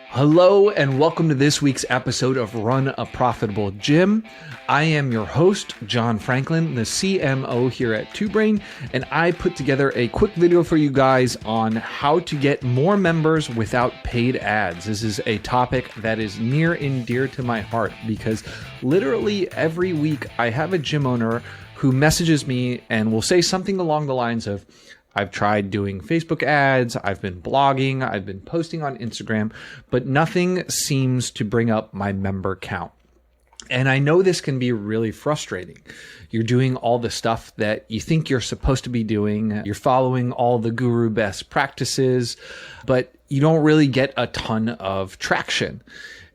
Hello and welcome to this week's episode of Run a Profitable Gym. I am your host, John Franklin, the CMO here at TwoBrain, and I put together a quick video for you guys on how to get more members without paid ads. This is a topic that is near and dear to my heart because literally every week I have a gym owner who messages me and will say something along the lines of, I've tried doing Facebook ads, I've been blogging, I've been posting on Instagram, but nothing seems to bring up my member count. And I know this can be really frustrating. You're doing all the stuff that you think you're supposed to be doing. You're following all the guru best practices, but you don't really get a ton of traction.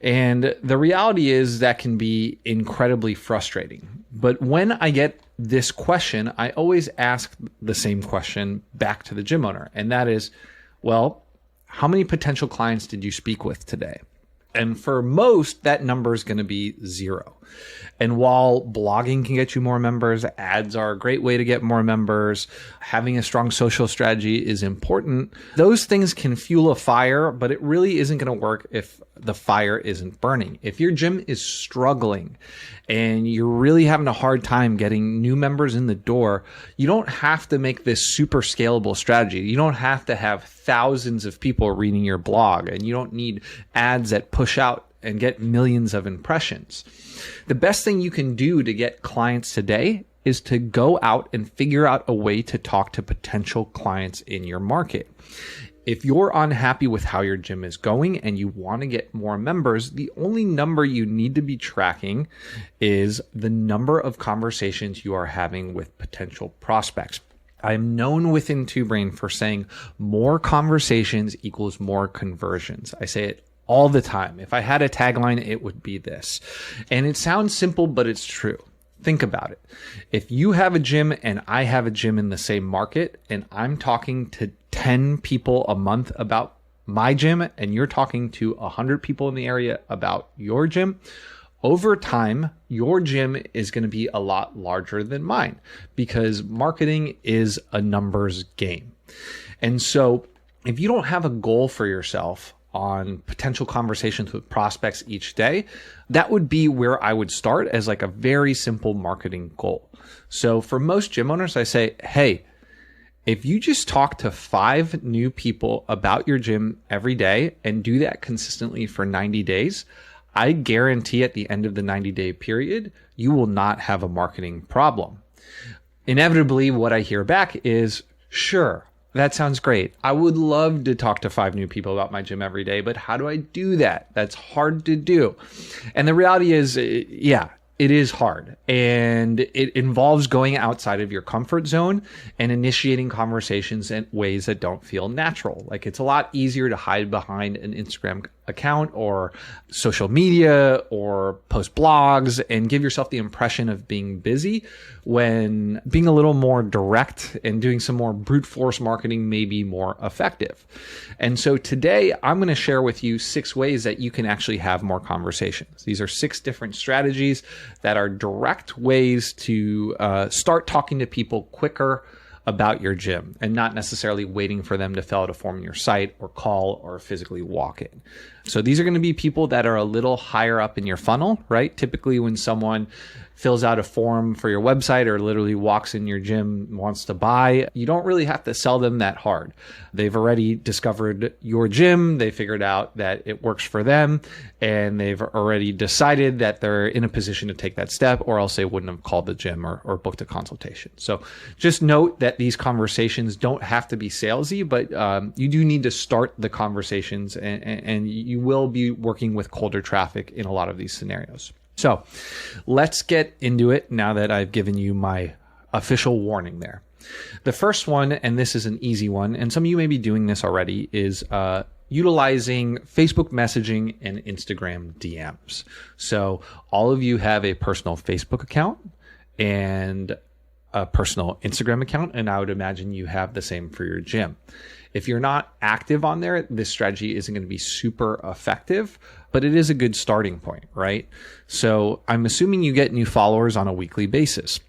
And the reality is that can be incredibly frustrating. But when I get this question, I always ask the same question back to the gym owner. And that is, well, how many potential clients did you speak with today? And for most, that number is going to be 0. And while blogging can get you more members, ads are a great way to get more members, having a strong social strategy is important. Those things can fuel a fire, but it really isn't going to work if the fire isn't burning. If your gym is struggling and you're really having a hard time getting new members in the door, you don't have to make this super scalable strategy. You don't have to have thousands of people reading your blog, and you don't need ads that push out and get millions of impressions. The best thing you can do to get clients today is to go out and figure out a way to talk to potential clients in your market. If you're unhappy with how your gym is going and you want to get more members, the only number you need to be tracking is the number of conversations you are having with potential prospects. I'm known within TwoBrain for saying more conversations equals more conversions. I say it all the time. If I had a tagline, it would be this. And it sounds simple, but it's true. Think about it. If you have a gym and I have a gym in the same market and I'm talking to 10 people a month about my gym and you're talking to 100 people in the area about your gym, over time, your gym is going to be a lot larger than mine because marketing is a numbers game. And so if you don't have a goal for yourself on potential conversations with prospects each day, that would be where I would start as like a very simple marketing goal. So for most gym owners, I say, hey, if you just talk to 5 new people about your gym every day and do that consistently for 90 days, I guarantee at the end of the 90-day period, you will not have a marketing problem. Inevitably, what I hear back is, sure, that sounds great. I would love to talk to 5 new people about my gym every day, but how do I do that? That's hard to do. And the reality is, yeah, it is hard. And it involves going outside of your comfort zone and initiating conversations in ways that don't feel natural. Like it's a lot easier to hide behind an Instagram account or social media or post blogs and give yourself the impression of being busy when being a little more direct and doing some more brute force marketing may be more effective. And so today I'm going to share with you 6 ways that you can actually have more conversations. These are 6 different strategies that are direct ways to start talking to people quicker about your gym and not necessarily waiting for them to fill out a form on your site or call or physically walk in. So these are going to be people that are a little higher up in your funnel, right? Typically when someone fills out a form for your website or literally walks in your gym, wants to buy, you don't really have to sell them that hard. They've already discovered your gym. They figured out that it works for them and they've already decided that they're in a position to take that step, or else they wouldn't have called the gym or booked a consultation. So just note that these conversations don't have to be salesy, but you do need to start the conversations and you will be working with colder traffic in a lot of these scenarios. So let's get into it now that I've given you my official warning there. The first one, and this is an easy one, and some of you may be doing this already, is utilizing Facebook messaging and Instagram DMs. So all of you have a personal Facebook account and a personal Instagram account, and I would imagine you have the same for your gym. If you're not active on there, this strategy isn't going to be super effective, but it is a good starting point, right? So I'm assuming you get new followers on a weekly basis.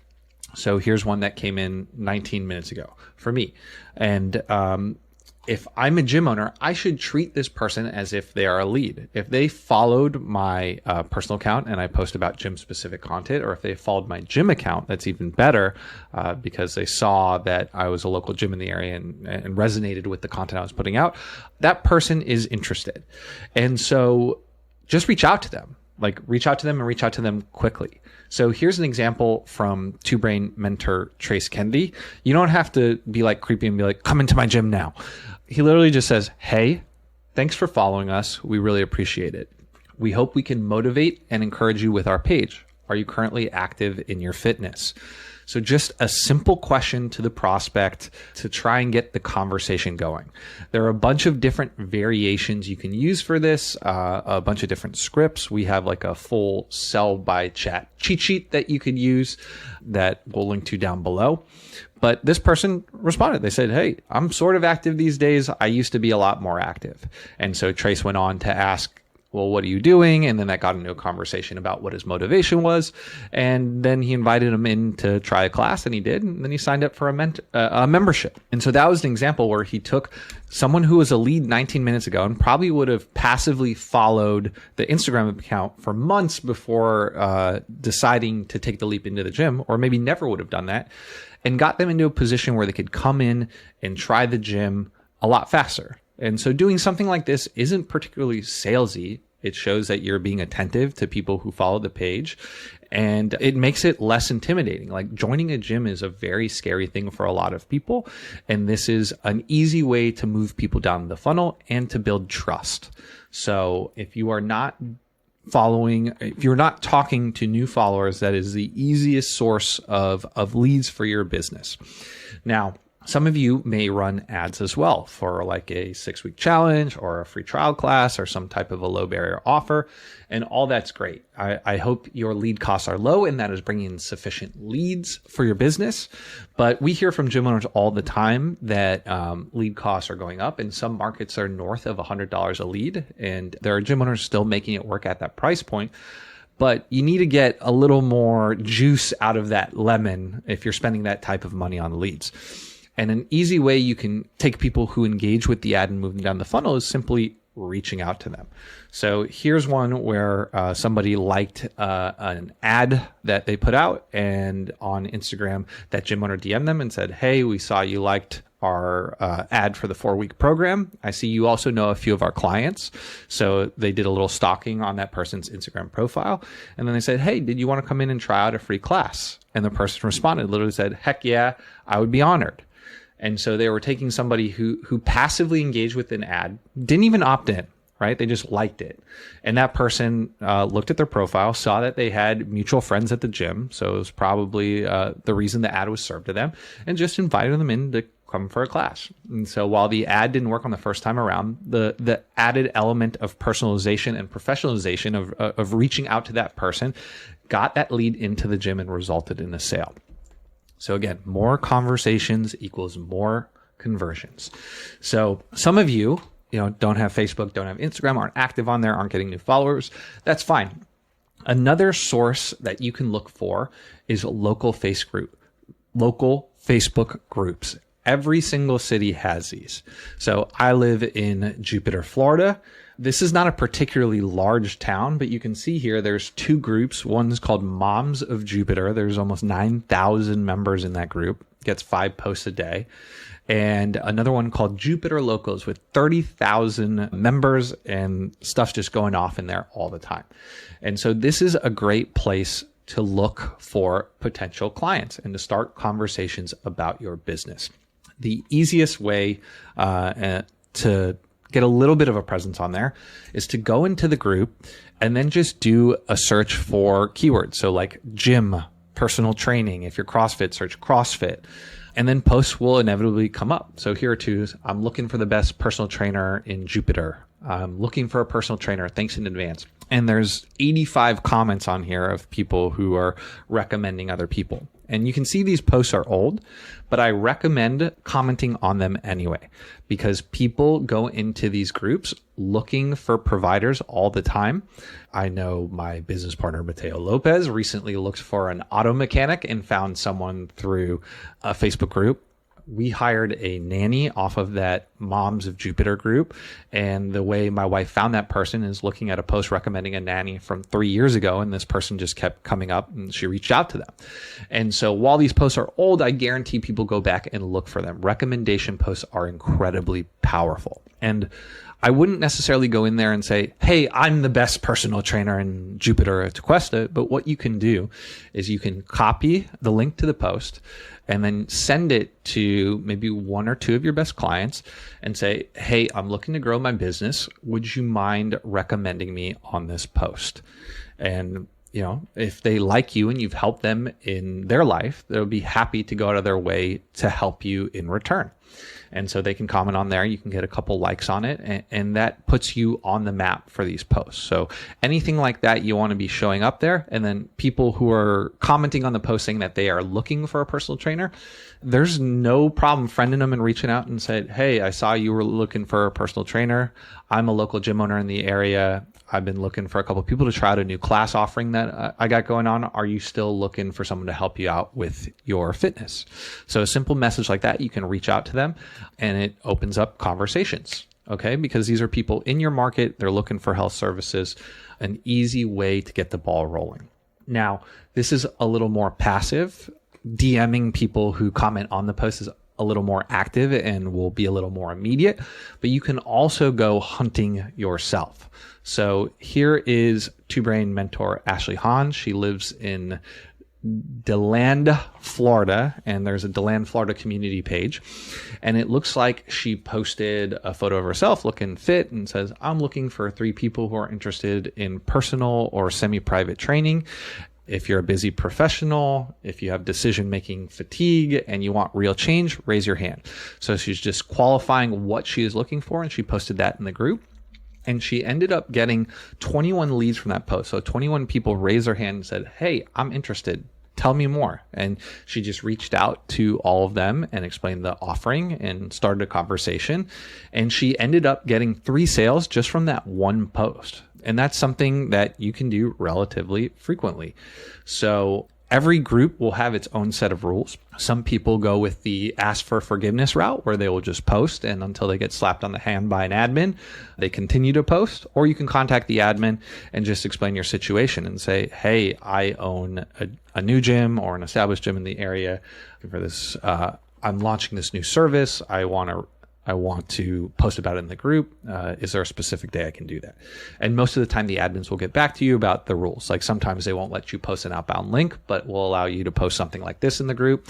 So here's one that came in 19 minutes ago for me. And if I'm a gym owner, I should treat this person as if they are a lead. If they followed my personal account and I post about gym specific content, or if they followed my gym account, that's even better because they saw that I was a local gym in the area and resonated with the content I was putting out, that person is interested. And so just reach out to them. Like reach out to them and reach out to them quickly. So here's an example from Two Brain mentor Trace Kennedy. You don't have to be like creepy and be like, come into my gym now. He literally just says, hey, thanks for following us. We really appreciate it. We hope we can motivate and encourage you with our page. Are you currently active in your fitness? So just a simple question to the prospect to try and get the conversation going. There are a bunch of different variations you can use for this, a bunch of different scripts. We have like a full sell by chat cheat sheet that you could use that we'll link to down below. But this person responded. They said, hey, I'm sort of active these days. I used to be a lot more active. And so Trace went on to ask, well, what are you doing? And then that got into a conversation about what his motivation was. And then he invited him in to try a class, and he did. And then he signed up for a membership. And so that was an example where he took someone who was a lead 19 minutes ago and probably would have passively followed the Instagram account for months before deciding to take the leap into the gym, or maybe never would have done that, and got them into a position where they could come in and try the gym a lot faster. And so doing something like this isn't particularly salesy. It shows that you're being attentive to people who follow the page, and it makes it less intimidating. Like joining a gym is a very scary thing for a lot of people. And this is an easy way to move people down the funnel and to build trust. So if you are not if you're not talking to new followers, that is the easiest source of leads for your business. Now, some of you may run ads as well for like a 6-week challenge or a free trial class or some type of a low barrier offer. And all that's great. I hope your lead costs are low and that is bringing in sufficient leads for your business. But we hear from gym owners all the time that lead costs are going up, and some markets are north of $100 a lead. And there are gym owners still making it work at that price point. But you need to get a little more juice out of that lemon if you're spending that type of money on leads. And an easy way you can take people who engage with the ad and move them down the funnel is simply reaching out to them. So here's one where somebody liked an ad that they put out, and on Instagram that gym owner DM'd them and said, hey, we saw you liked our ad for the 4-week program. I see you also know a few of our clients. So they did a little stalking on that person's Instagram profile. And then they said, hey, did you want to come in and try out a free class? And the person responded, literally said, heck yeah, I would be honored. And so they were taking somebody who passively engaged with an ad, didn't even opt in, right? They just liked it. And that person looked at their profile, saw that they had mutual friends at the gym. So it was probably the reason the ad was served to them, and just invited them in to come for a class. And so while the ad didn't work on the first time around, the added element of personalization and professionalization of reaching out to that person got that lead into the gym and resulted in a sale. So again, more conversations equals more conversions. So some of you, don't have Facebook, don't have Instagram, aren't active on there, aren't getting new followers. That's fine. Another source that you can look for is local Facebook groups. Every single city has these. So I live in Jupiter, Florida. This is not a particularly large town, but you can see here there's 2 groups. One's called Moms of Jupiter. There's almost 9,000 members in that group. Gets 5 posts a day. And another one called Jupiter Locals with 30,000 members, and stuff's just going off in there all the time. And so this is a great place to look for potential clients and to start conversations about your business. The easiest way to get a little bit of a presence on there is to go into the group and then just do a search for keywords. So like gym, personal training. If you're CrossFit, search CrossFit. And then posts will inevitably come up. So here are 2. I'm looking for the best personal trainer in Jupiter. I'm looking for a personal trainer. Thanks in advance. And there's 85 comments on here of people who are recommending other people. And you can see these posts are old, but I recommend commenting on them anyway, because people go into these groups looking for providers all the time. I know my business partner, Mateo Lopez, recently looked for an auto mechanic and found someone through a Facebook group. we hired a nanny off of that Moms of Jupiter group. And the way my wife found that person is looking at a post recommending a nanny from 3 years ago. And this person just kept coming up and she reached out to them. And so while these posts are old, I guarantee people go back and look for them. Recommendation posts are incredibly powerful. And I wouldn't necessarily go in there and say, hey, I'm the best personal trainer in Jupiter or Tequesta. But what you can do is you can copy the link to the post and then send it to maybe one or two of your best clients and say, hey, I'm looking to grow my business. Would you mind recommending me on this post? And if they like you and you've helped them in their life, they'll be happy to go out of their way to help you in return. And so they can comment on there. You can get a couple likes on it, and that puts you on the map for these posts. So anything like that, you want to be showing up there. And then people who are commenting on the post saying that they are looking for a personal trainer, there's no problem friending them and reaching out and said, hey, I saw you were looking for a personal trainer. I'm a local gym owner in the area. I've been looking for a couple of people to try out a new class offering that I got going on. Are you still looking for someone to help you out with your fitness? So a simple message like that, you can reach out to them and it opens up conversations. Okay. Because these are people in your market. They're looking for health services, an easy way to get the ball rolling. Now, this is a little more passive. DMing people who comment on the post is a little more active and will be a little more immediate, but you can also go hunting yourself. So here is Two Brain mentor Ashley Hahn. She lives in DeLand, Florida, and there's a DeLand, Florida community page. And it looks like she posted a photo of herself looking fit and says, I'm looking for 3 people who are interested in personal or semi-private training. If you're a busy professional, if you have decision-making fatigue and you want real change, raise your hand. So she's just qualifying what she is looking for, and she posted that in the group. And she ended up getting 21 leads from that post. So 21 people raised their hand and said, hey, I'm interested. Tell me more. And she just reached out to all of them and explained the offering and started a conversation. And she ended up getting 3 sales just from that one post. And that's something that you can do relatively frequently. So every group will have its own set of rules. Some people go with the ask for forgiveness route where they will just post, and until they get slapped on the hand by an admin, they continue to post. Or you can contact the admin and just explain your situation and say, hey, I own a new gym or an established gym in the area. For this, I'm launching this new service. I want to post about it in the group. Is there a specific day I can do that? And most of the time, the admins will get back to you about the rules. Like sometimes they won't let you post an outbound link, but will allow you to post something like this in the group.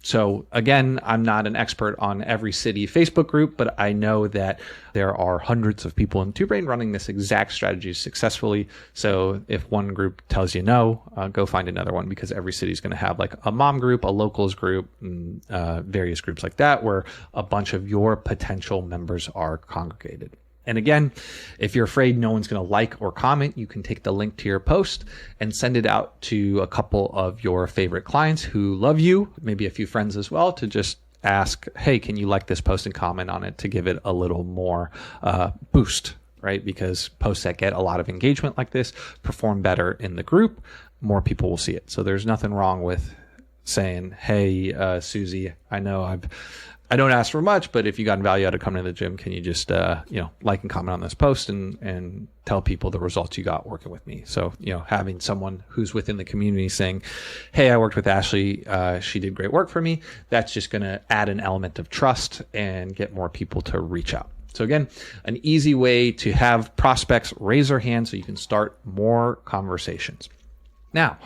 So again, I'm not an expert on every city Facebook group, but I know that there are hundreds of people in Two Brain running this exact strategy successfully. So if one group tells you no, go find another one, because every city is going to have like a mom group, a locals group, and various groups like that where a bunch of your potential members are congregated. And again, if you're afraid no one's going to like or comment, you can take the link to your post and send it out to a couple of your favorite clients who love you, maybe a few friends as well, to just ask, hey, can you like this post and comment on it to give it a little more boost, right? Because posts that get a lot of engagement like this perform better in the group. More people will see it. So there's nothing wrong with saying, hey, Susie, I know I don't ask for much, but if you got value out of coming to the gym, can you just, like and comment on this post and tell people the results you got working with me? So, having someone who's within the community saying, hey, I worked with Ashley. She did great work for me. That's just going to add an element of trust and get more people to reach out. So again, an easy way to have prospects raise their hand so you can start more conversations. Now,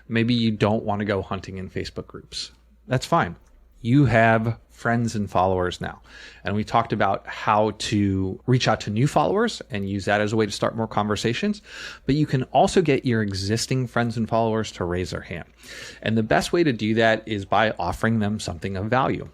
maybe you don't want to go hunting in Facebook groups. That's fine. You have friends and followers now. And we talked about how to reach out to new followers and use that as a way to start more conversations. But you can also get your existing friends and followers to raise their hand. And the best way to do that is by offering them something of value.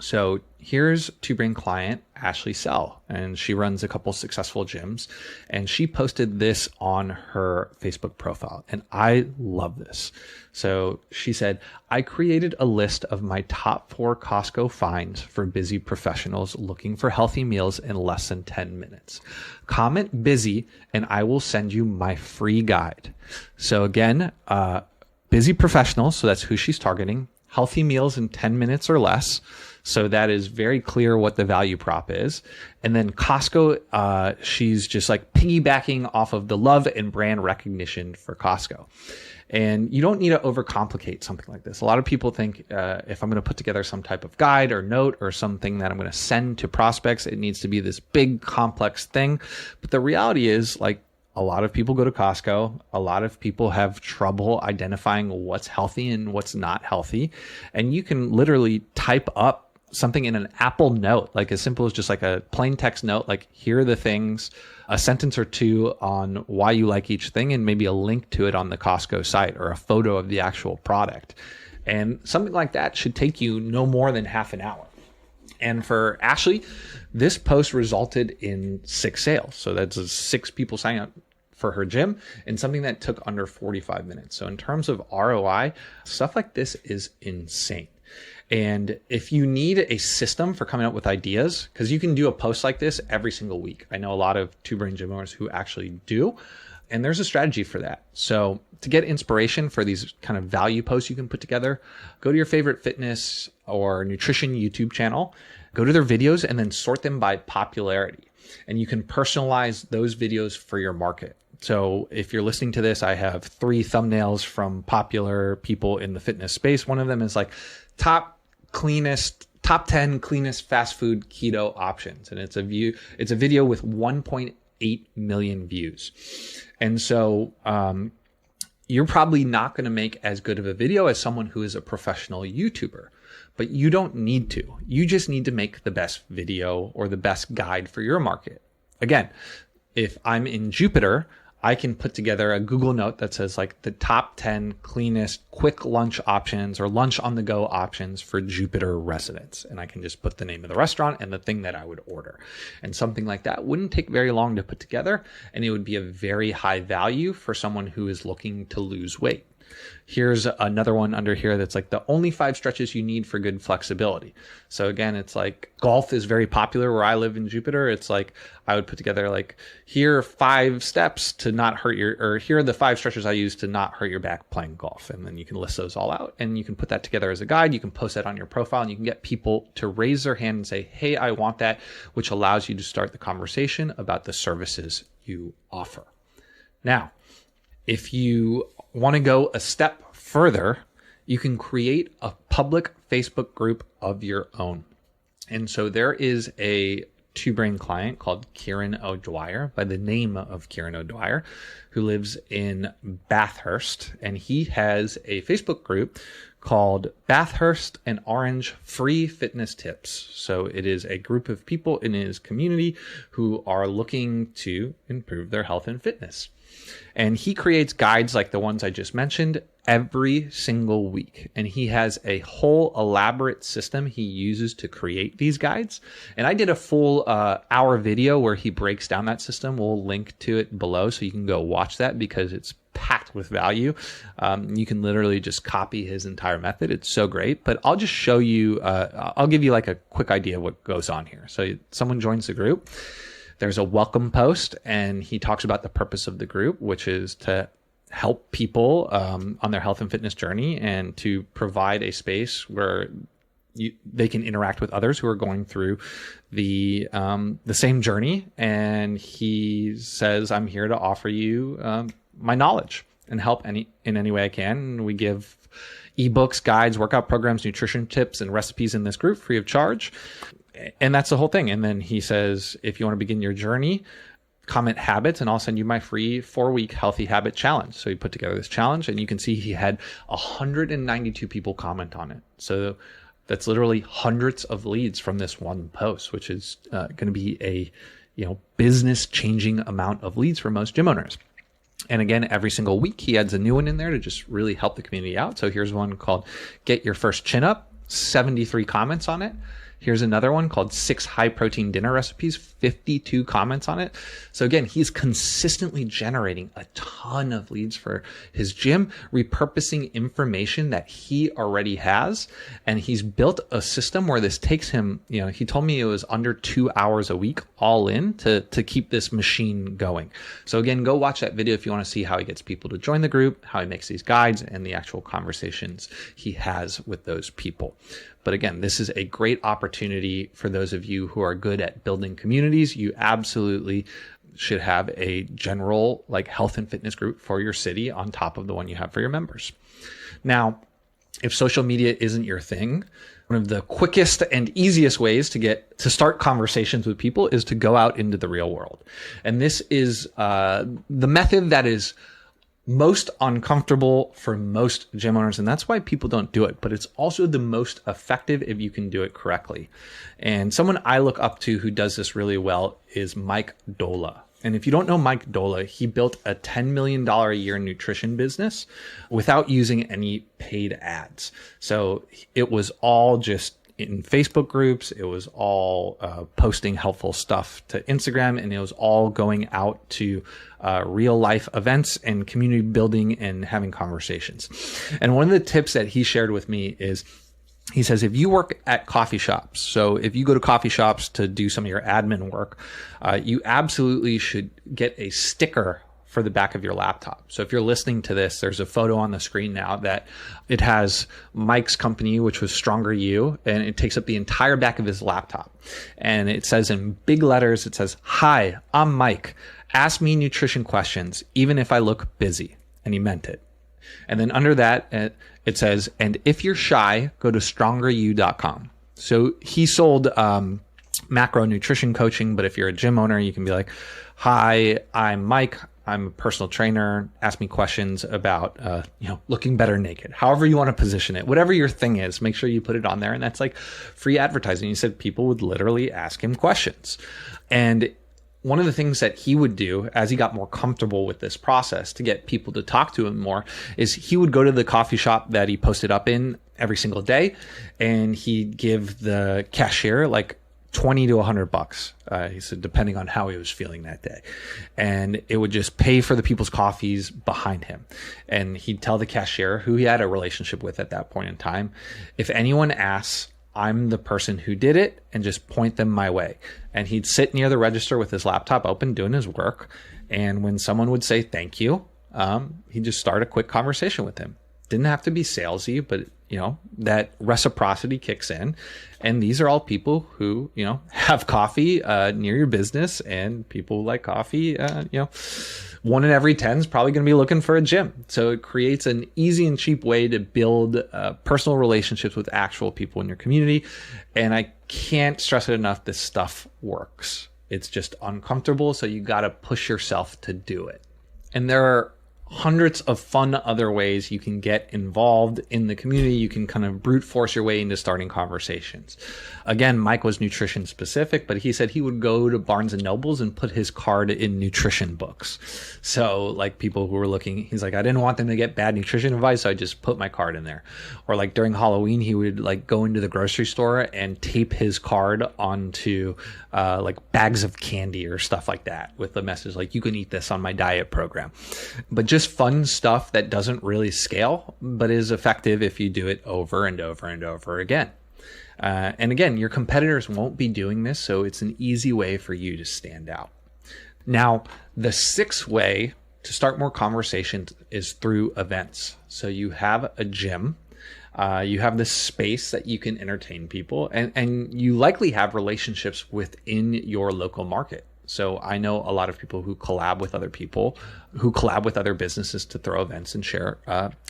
So here's Two Brain client Ashley Sell, and she runs a couple successful gyms, and she posted this on her Facebook profile, and I love this. So she said, I created a list of my top 4 Costco finds for busy professionals looking for healthy meals in less than 10 minutes. Comment busy and I will send you my free guide. So again, busy professionals, so that's who she's targeting, healthy meals in 10 minutes or less. So that is very clear what the value prop is. And then Costco, she's just like piggybacking off of the love and brand recognition for Costco. And you don't need to overcomplicate something like this. A lot of people think if I'm going to put together some type of guide or note or something that I'm going to send to prospects, it needs to be this big, complex thing. But the reality is, like, a lot of people go to Costco. A lot of people have trouble identifying what's healthy and what's not healthy. And you can literally type up something in an Apple Note, like as simple as just like a plain text note, like here are the things, a sentence or two on why you like each thing, and maybe a link to it on the Costco site or a photo of the actual product. And something like that should take you no more than half an hour. And for Ashley, this post resulted in 6 sales. So that's 6 people signing up for her gym, and something that took under 45 minutes. So in terms of ROI, stuff like this is insane. And if you need a system for coming up with ideas, because you can do a post like this every single week. I know a lot of two-brain gym owners who actually do, and there's a strategy for that. So to get inspiration for these kind of value posts you can put together, go to your favorite fitness or nutrition YouTube channel, go to their videos, and then sort them by popularity. And you can personalize those videos for your market. So if you're listening to this, I have 3 thumbnails from popular people in the fitness space. One of them is like top 10 cleanest fast food keto options. And it's a video with 1.8 million views. And so, you're probably not going to make as good of a video as someone who is a professional YouTuber, but you don't need to. You just need to make the best video or the best guide for your market. Again, if I'm in Jupiter, I can put together a Google note that says like the top 10 cleanest quick lunch options or lunch on the go options for Jupiter residents. And I can just put the name of the restaurant and the thing that I would order. And something like that wouldn't take very long to put together. And it would be a very high value for someone who is looking to lose weight. Here's another one under here that's like the only 5 stretches you need for good flexibility. So again, it's like golf is very popular where I live in Jupiter. It's like I would put together like, here are 5 steps to not hurt or here are the 5 stretches I use to not hurt your back playing golf. And then you can list those all out and you can put that together as a guide. You can post that on your profile and you can get people to raise their hand and say, hey, I want that, which allows you to start the conversation about the services you offer. Now, if you want to go a step further, you can create a public Facebook group of your own. And so there is a two-brain client called Kieran O'Dwyer, by the name of Kieran O'Dwyer, who lives in Bathurst. And he has a Facebook group called Bathurst and Orange Free Fitness Tips. So it is a group of people in his community who are looking to improve their health and fitness. And he creates guides like the ones I just mentioned every single week. And he has a whole elaborate system he uses to create these guides. And I did a full hour video where he breaks down that system. We'll link to it below so you can go watch that because it's packed with value. You can literally just copy his entire method. It's so great. But I'll just show you, I'll give you like a quick idea of what goes on here. So someone joins the group. There's a welcome post, and he talks about the purpose of the group, which is to help people on their health and fitness journey and to provide a space where they can interact with others who are going through the same journey. And he says, I'm here to offer you my knowledge and help in any way I can. And we give ebooks, guides, workout programs, nutrition tips, and recipes in this group free of charge. And that's the whole thing. And then he says, if you want to begin your journey, comment habits, and I'll send you my free 4-week healthy habit challenge. So he put together this challenge, and you can see he had 192 people comment on it. So that's literally hundreds of leads from this one post, which is going to be a business changing amount of leads for most gym owners. And again, every single week he adds a new one in there to just really help the community out. So here's one called Get Your First Chin Up, 73 comments on it. Here's another one called 6 high protein dinner recipes, 52 comments on it. So again, he's consistently generating a ton of leads for his gym, repurposing information that he already has. And he's built a system where this takes him, he told me it was under 2 hours a week all in to keep this machine going. So again, go watch that video if you want to see how he gets people to join the group, how he makes these guides, and the actual conversations he has with those people. But again, this is a great opportunity for those of you who are good at building communities. You absolutely should have a general like health and fitness group for your city on top of the one you have for your members. Now, if social media isn't your thing, one of the quickest and easiest ways to start conversations with people is to go out into the real world. And this is the method that is most uncomfortable for most gym owners, and that's why people don't do it. But it's also the most effective if you can do it correctly. And someone I look up to who does this really well is Mike Dola. And if you don't know Mike Dola, he built a $10 million a year nutrition business without using any paid ads. So it was all just in Facebook groups. It was all posting helpful stuff to Instagram, and it was all going out to real life events and community building and having conversations. And one of the tips that he shared with me is, he says, if you work at coffee shops, so if you go to coffee shops to do some of your admin work, you absolutely should get a sticker for the back of your laptop. So if you're listening to this, there's a photo on the screen now that it has Mike's company, which was Stronger You, and it takes up the entire back of his laptop. And it says in big letters, it says, "Hi, I'm Mike. Ask me nutrition questions, even if I look busy." And he meant it. And then under that, it says, "And if you're shy, go to strongeryou.com." So he sold macro nutrition coaching, but if you're a gym owner, you can be like, "Hi, I'm Mike. I'm a personal trainer. Ask me questions about, looking better naked." However you want to position it, whatever your thing is, make sure you put it on there. And that's like free advertising. You said people would literally ask him questions. And one of the things that he would do as he got more comfortable with this process to get people to talk to him more is he would go to the coffee shop that he posted up in every single day, and he'd give the cashier like $20 to $100. He said, depending on how he was feeling that day. And it would just pay for the people's coffees behind him. And he'd tell the cashier, who he had a relationship with at that point in time, if anyone asks, I'm the person who did it, and just point them my way. And he'd sit near the register with his laptop open doing his work. And when someone would say thank you, he'd just start a quick conversation with him. Didn't have to be salesy, but that reciprocity kicks in. And these are all people who, have coffee near your business, and people who like coffee, 1 in every 10 is probably going to be looking for a gym. So it creates an easy and cheap way to build personal relationships with actual people in your community. And I can't stress it enough, this stuff works. It's just uncomfortable, so you got to push yourself to do it. And there are hundreds of fun other ways you can get involved in the community. You can kind of brute force your way into starting conversations. Again, Mike was nutrition specific, but he said he would go to Barnes and Nobles and put his card in nutrition books. So like people who were looking, he's like, I didn't want them to get bad nutrition advice, so I just put my card in there. Or like during Halloween, he would like go into the grocery store and tape his card onto like bags of candy or stuff like that with the message like, you can eat this on my diet program. But just fun stuff that doesn't really scale, but is effective if you do it over and over and over again. And again, your competitors won't be doing this, so it's an easy way for you to stand out. Now, the sixth way to start more conversations is through events. So you have a gym, you have this space that you can entertain people, and you likely have relationships within your local market. So I know a lot of people who collab with other people, who collab with other businesses to throw events and share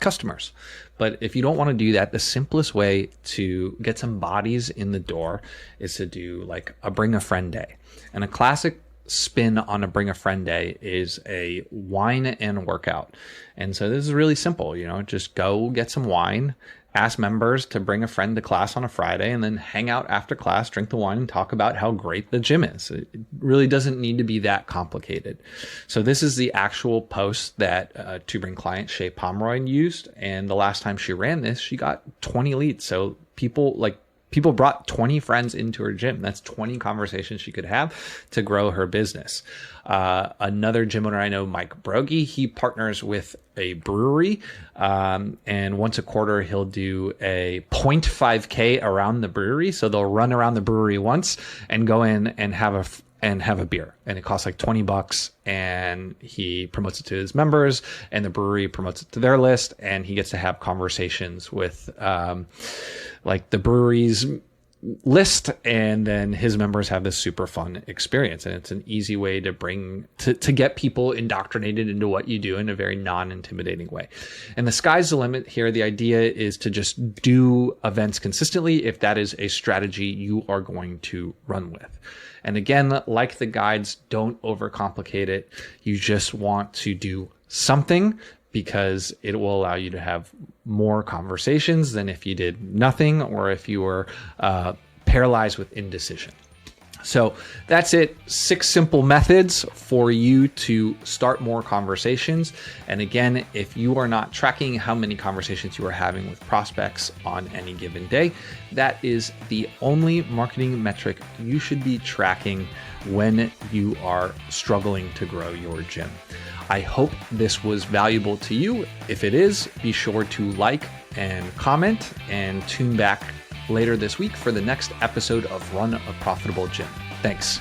customers. But if you don't want to do that, the simplest way to get some bodies in the door is to do like a bring a friend day. And a classic spin on a bring a friend day is a wine and workout. And so this is really simple, just go get some wine, ask members to bring a friend to class on a Friday, and then hang out after class, drink the wine, and talk about how great the gym is. It really doesn't need to be that complicated. So this is the actual post that Two Brain client Shay Pomeroy used. And the last time she ran this, she got 20 leads. So people brought 20 friends into her gym. That's 20 conversations she could have to grow her business. Another gym owner I know, Mike Brogy, he partners with a brewery. And once a quarter, he'll do a 0.5K around the brewery. So they'll run around the brewery once and go in and have and have a beer, and it costs like $20, and he promotes it to his members, and the brewery promotes it to their list, and he gets to have conversations with like the brewery's list, and then his members have this super fun experience. And it's an easy way to get people indoctrinated into what you do in a very non-intimidating way. And the sky's the limit here. The idea is to just do events consistently if that is a strategy you are going to run with. And again, like the guides, don't overcomplicate it. You just want to do something, because it will allow you to have more conversations than if you did nothing, or if you were paralyzed with indecision. So that's it. 6 simple methods for you to start more conversations. And again, if you are not tracking how many conversations you are having with prospects on any given day, that is the only marketing metric you should be tracking when you are struggling to grow your gym. I hope this was valuable to you. If it is, be sure to like and comment, and tune back later this week for the next episode of Run a Profitable Gym. Thanks.